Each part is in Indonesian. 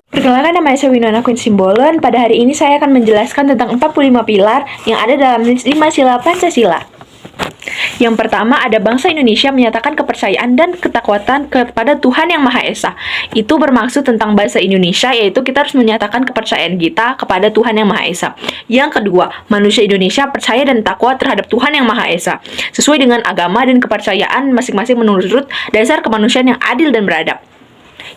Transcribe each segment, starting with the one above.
Perkenalkan, nama saya Winona Queen Simbolon. Pada hari ini saya akan menjelaskan tentang 45 pilar yang ada dalam 5 sila Pancasila. Yang pertama, ada bangsa Indonesia menyatakan kepercayaan dan ketakwatan kepada Tuhan Yang Maha Esa. Itu bermaksud tentang bangsa Indonesia, yaitu kita harus menyatakan kepercayaan kita kepada Tuhan Yang Maha Esa. Yang kedua, manusia Indonesia percaya dan takwa terhadap Tuhan Yang Maha Esa, sesuai dengan agama dan kepercayaan masing-masing menurut dasar kemanusiaan yang adil dan beradab.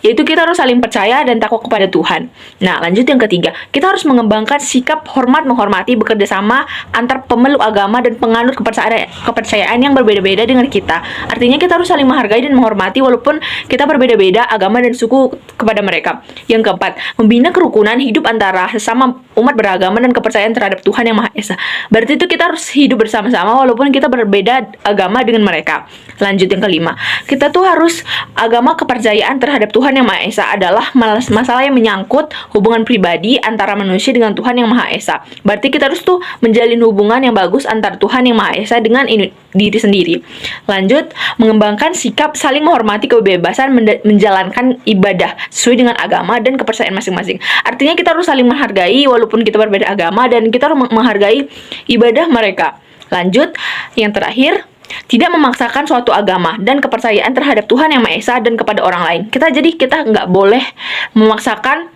Yaitu kita harus saling percaya dan takwa kepada Tuhan. Nah, lanjut yang ketiga, kita harus mengembangkan sikap hormat menghormati bekerja sama antar pemeluk agama dan penganut kepercayaan yang berbeda-beda dengan kita. Artinya kita harus saling menghargai dan menghormati walaupun kita berbeda-beda agama dan suku kepada mereka. Yang keempat, membina kerukunan hidup antara sesama umat beragama dan kepercayaan terhadap Tuhan Yang Maha Esa. Berarti itu kita harus hidup bersama-sama walaupun kita berbeda agama dengan mereka. Lanjut yang kelima, kita tuh harus agama kepercayaan terhadap Tuhan Yang Maha Esa adalah masalah yang menyangkut hubungan pribadi antara manusia dengan Tuhan Yang Maha Esa. Berarti kita harus tuh menjalin hubungan yang bagus antara Tuhan Yang Maha Esa dengan diri sendiri. Lanjut, mengembangkan sikap saling menghormati kebebasan menjalankan ibadah sesuai dengan agama dan kepercayaan masing-masing. Artinya kita harus saling menghargai walaupun kita berbeda agama dan kita harus menghargai ibadah mereka. Lanjut, yang terakhir, tidak memaksakan suatu agama dan kepercayaan terhadap Tuhan Yang Maha Esa dan kepada orang lain. Kita nggak boleh memaksakan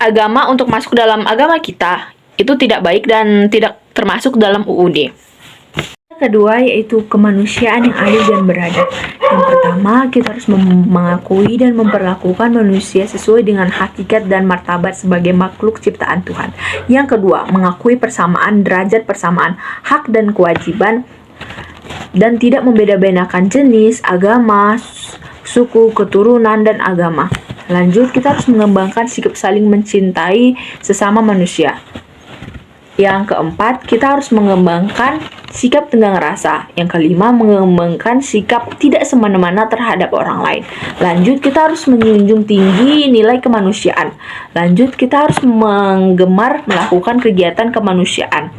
agama untuk masuk dalam agama kita. Itu tidak baik dan tidak termasuk dalam UUD. Kedua, yaitu kemanusiaan yang adil dan beradab. Yang pertama, kita harus mengakui dan memperlakukan manusia sesuai dengan hakikat dan martabat sebagai makhluk ciptaan Tuhan. Yang kedua, mengakui persamaan derajat persamaan hak dan kewajiban dan tidak membeda-bedakan jenis, agama, suku, keturunan, dan agama. Lanjut, kita harus mengembangkan sikap saling mencintai sesama manusia. Yang keempat, kita harus mengembangkan sikap tenggang rasa. Yang kelima, mengembangkan sikap tidak semena-mena terhadap orang lain. Lanjut, kita harus menjunjung tinggi nilai kemanusiaan. Lanjut, kita harus menggemar melakukan kegiatan kemanusiaan.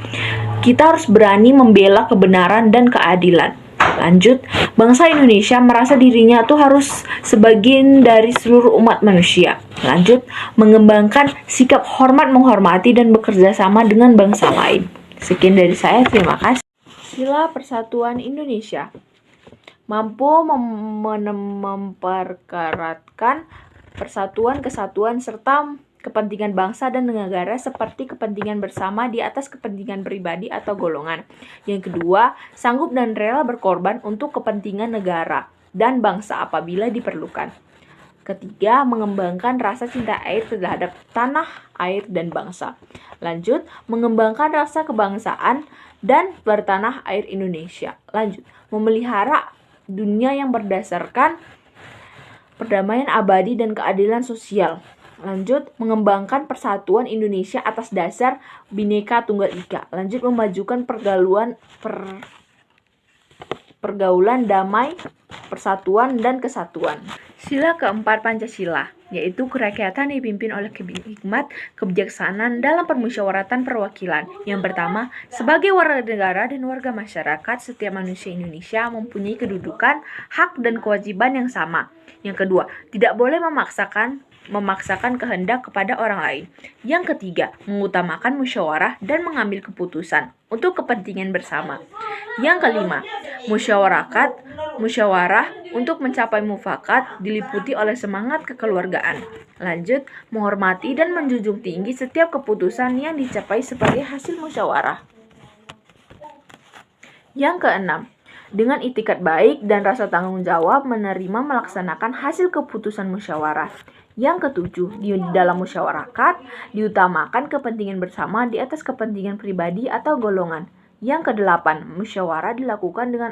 Kita harus berani membela kebenaran dan keadilan. Lanjut, bangsa Indonesia merasa dirinya tuh harus sebagian dari seluruh umat manusia. Lanjut, mengembangkan sikap hormat menghormati dan bekerja sama dengan bangsa lain. Sekian dari saya, terima kasih. Sila Persatuan Indonesia mampu memperkaratkan persatuan, kesatuan, serta kepentingan bangsa dan negara seperti kepentingan bersama di atas kepentingan pribadi atau golongan. Yang kedua, sanggup dan rela berkorban untuk kepentingan negara dan bangsa apabila diperlukan. Ketiga, mengembangkan rasa cinta air terhadap tanah, air, dan bangsa. Lanjut, mengembangkan rasa kebangsaan dan bertanah air Indonesia. Lanjut, memelihara dunia yang berdasarkan perdamaian abadi dan keadilan sosial. Lanjut, mengembangkan persatuan Indonesia atas dasar Bhinneka Tunggal Ika. Lanjut, memajukan pergaulan damai, persatuan, dan kesatuan. Sila keempat Pancasila, yaitu kerakyatan dipimpin oleh hikmat kebijaksanaan dalam permusyawaratan perwakilan. Yang pertama, sebagai warga negara dan warga masyarakat, setiap manusia Indonesia mempunyai kedudukan, hak, dan kewajiban yang sama. Yang kedua, tidak boleh memaksakan kehendak kepada orang lain. Yang ketiga, mengutamakan musyawarah dan mengambil keputusan untuk kepentingan bersama. Yang kelima, musyawarah untuk mencapai mufakat diliputi oleh semangat kekeluargaan. Lanjut, menghormati dan menjunjung tinggi setiap keputusan yang dicapai sebagai hasil musyawarah. Yang keenam, dengan itikat baik dan rasa tanggung jawab menerima melaksanakan hasil keputusan musyawarah. Yang ketujuh, di dalam musyawarakat diutamakan kepentingan bersama di atas kepentingan pribadi atau golongan. Yang kedelapan, musyawarah dilakukan dengan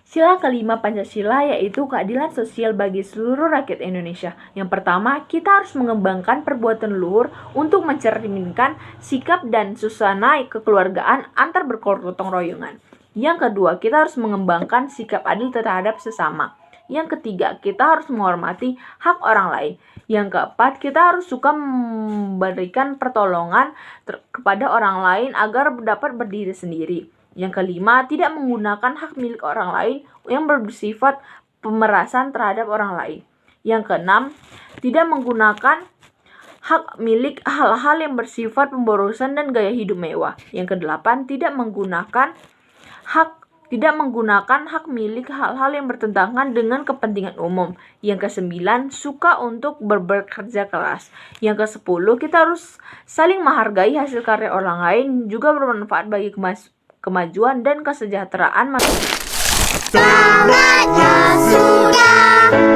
sila kelima Pancasila, yaitu keadilan sosial bagi seluruh rakyat Indonesia. Yang pertama, kita harus mengembangkan perbuatan luhur untuk mencerminkan sikap dan suasana kekeluargaan antar bergotong royongan. Yang kedua, kita harus mengembangkan sikap adil terhadap sesama. Yang ketiga, kita harus menghormati hak orang lain. Yang keempat, kita harus suka memberikan pertolongan kepada orang lain agar dapat berdiri sendiri. Yang kelima, tidak menggunakan hak milik orang lain yang bersifat pemerasan terhadap orang lain. Yang keenam, tidak menggunakan hak milik hal-hal yang bersifat pemborosan dan gaya hidup mewah. Yang kedelapan, tidak menggunakan hak milik hal-hal yang bertentangan dengan kepentingan umum. Yang kesembilan, suka untuk bekerja keras. Yang kesepuluh, kita harus saling menghargai hasil karya orang lain, juga bermanfaat bagi kemajuan dan kesejahteraan manusia. Tamatnya sudah.